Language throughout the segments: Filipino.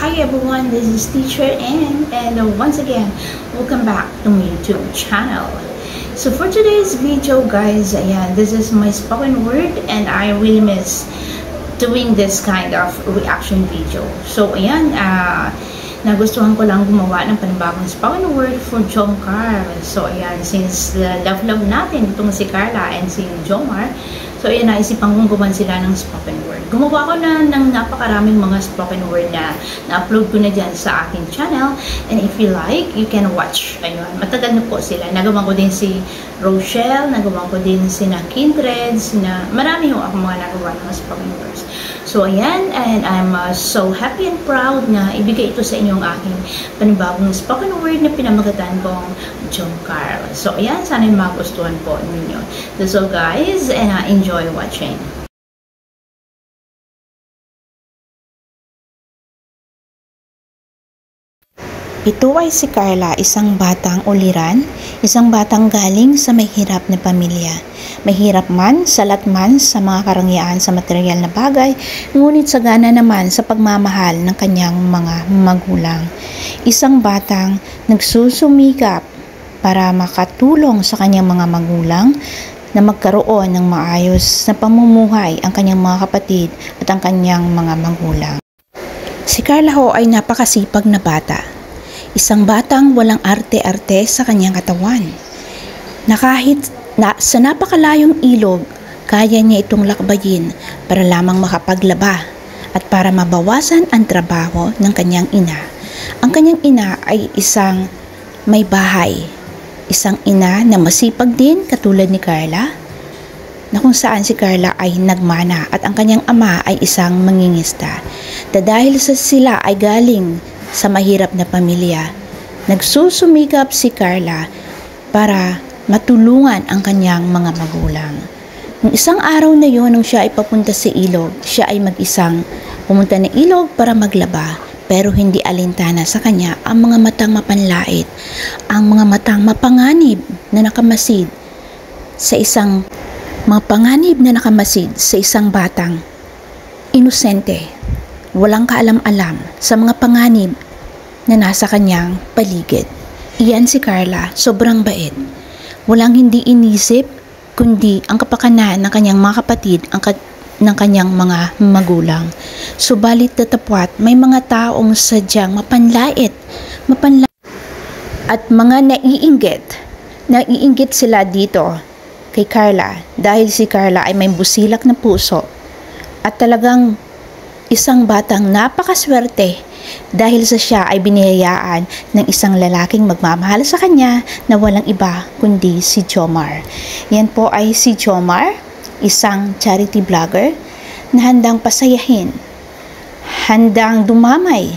Hi everyone, this is Teacher Ann, and once again, welcome back to my YouTube channel. So for today's video guys, ayan, this is my spoken word and I really miss doing this kind of reaction video. So ayan, nagustuhan ko lang gumawa ng panibagong spoken word for Jomcar. So ayan, since love natin itong si Carla and si Jomar, so ayan, naisipan kong gumawa sila ng spoken word. Gumawa ko na ng napakaraming mga spoken word na na-upload ko na dyan sa aking channel. And if you like, you can watch. Ayun, matagal na po sila. Nagawa ko din si Rochelle, nagawa ko din si na Kindreds, na marami ho ako mga nagawa ng spoken words. So ayan, and I'm so happy and proud na ibigay ito sa inyong aking panibagong spoken word na pinamagatan kong Jomcar. So ayan, sana yung magustuhan po ninyo. That's all guys, and enjoy watching. Ito ay si Carla, isang batang uliran, isang batang galing sa may hirap na pamilya. Mahirap man, salat man sa mga karangyaan sa material na bagay, ngunit sagana naman sa pagmamahal ng kanyang mga magulang. Isang batang nagsusumikap para makatulong sa kanyang mga magulang na magkaroon ng maayos na pamumuhay ang kanyang mga kapatid at ang kanyang mga magulang. Si Carla ho ay napakasipag na bata. Isang batang walang arte-arte sa kanyang katawan, na kahit sa napakalayong ilog, kaya niya itong lakbayin para lamang makapaglaba at para mabawasan ang trabaho ng kanyang ina. Ang kanyang ina ay isang may bahay, isang ina na masipag din katulad ni Carla, na kung saan si Carla ay nagmana at ang kanyang ama ay isang mangingista. Dahil sa sila ay galing sa mahirap na pamilya, nagsusumikap si Carla para matulungan ang kanyang mga magulang. Nung isang araw na yon, nung siya ay papunta sa ilog, siya ay mag-isang pumunta na ilog para maglaba, pero hindi alintana sa kanya ang mga matang mapanlait, ang mga matang mapanganib na nakamasid sa isang batang inosente, walang kaalam-alam sa mga panganib na nasa kanyang paligid. Iyan si Carla, sobrang bait. Walang hindi inisip, kundi ang kapakanan ng kanyang mga kapatid, ng kanyang mga magulang. Subalit datapwat, may mga taong sadyang mapanlait, at mga naiinggit sila dito kay Carla dahil si Carla ay may busilak na puso at talagang isang batang napakaswerte dahil sa siya ay biniyayaan ng isang lalaking magmamahal sa kanya na walang iba kundi si Jomar. Yan po ay si Jomar, isang charity vlogger na handang pasayahin, handang dumamay,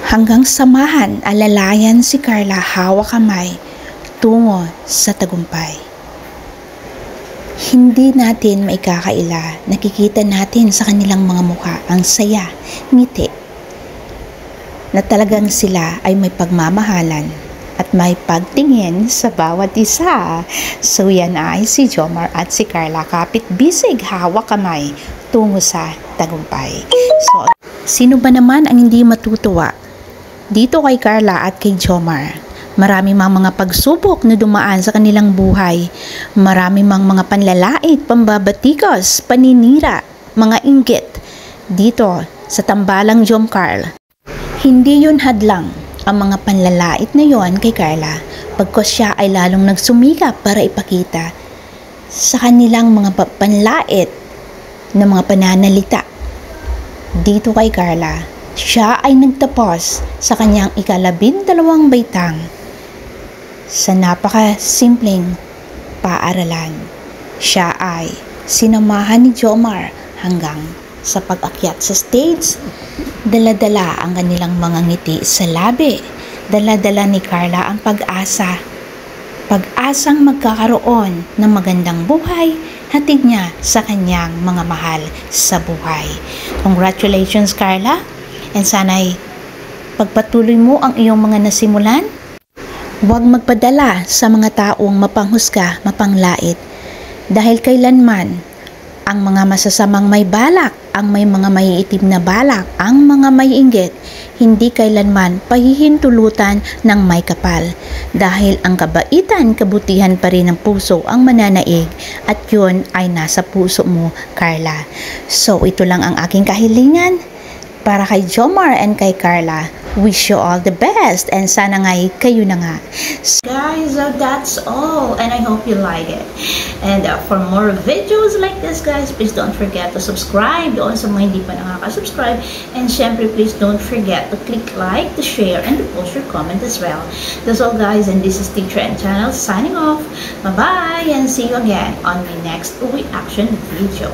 hanggang samahan, alalayan si Carla hawak kamay tungo sa tagumpay. Hindi natin maikakaila, nakikita natin sa kanilang mga mukha ang saya, ngiti, na talagang sila ay may pagmamahalan at may pagtingin sa bawat isa. So yan ay si Jomar at si Carla, kapit bisig, hawak kamay tungo sa tagumpay. So sino ba naman ang hindi matutuwa dito kay Carla at kay Jomar? Marami mang mga pagsubok na dumaan sa kanilang buhay. Marami mang mga panlalait, pambabatikos, paninira, mga inggit dito sa tambalang Jomcar. Hindi yun hadlang ang mga panlalait na yon kay Carla, pagkos siya ay lalong nagsumikap para ipakita sa kanilang mga panlait na mga pananalita. Dito kay Carla, siya ay nagtapos sa kanyang ika-12 baitang sa napakasimpleng paaralan. Siya ay sinamahan ni Jomar hanggang sa pag-akyat sa stage. Dala-dala ang kanilang mga ngiti sa labi. Dala-dala ni Carla ang pag-asa. Pag-asang magkakaroon ng magandang buhay, hatid niya sa kanyang mga mahal sa buhay. Congratulations Carla, and sana'y pagpatuloy mo ang iyong mga nasimulan. Huwag magpadala sa mga taong mapanghusga, mapanglait, dahil kailanman ang mga masasamang may balak, ang may mga maiitim na balak, ang mga may inggit, hindi kailanman pahihintulutan ng may kapal. Dahil ang kabaitan, kabutihan pa rin ng puso ang mananaig at yun ay nasa puso mo, Carla. So ito lang ang aking kahilingan para kay Jomar and kay Carla. Wish you all the best and sana nga'y kayo na nga. Guys, that's all and I hope you like it. And for more videos like this, guys, please don't forget to subscribe doon sa mga hindi pa nakaka-subscribe. And syempre, please don't forget to click like, to share, and to post your comment as well. That's all, guys, and this is Teacher and Channel signing off. Bye-bye and see you again on my next reaction video.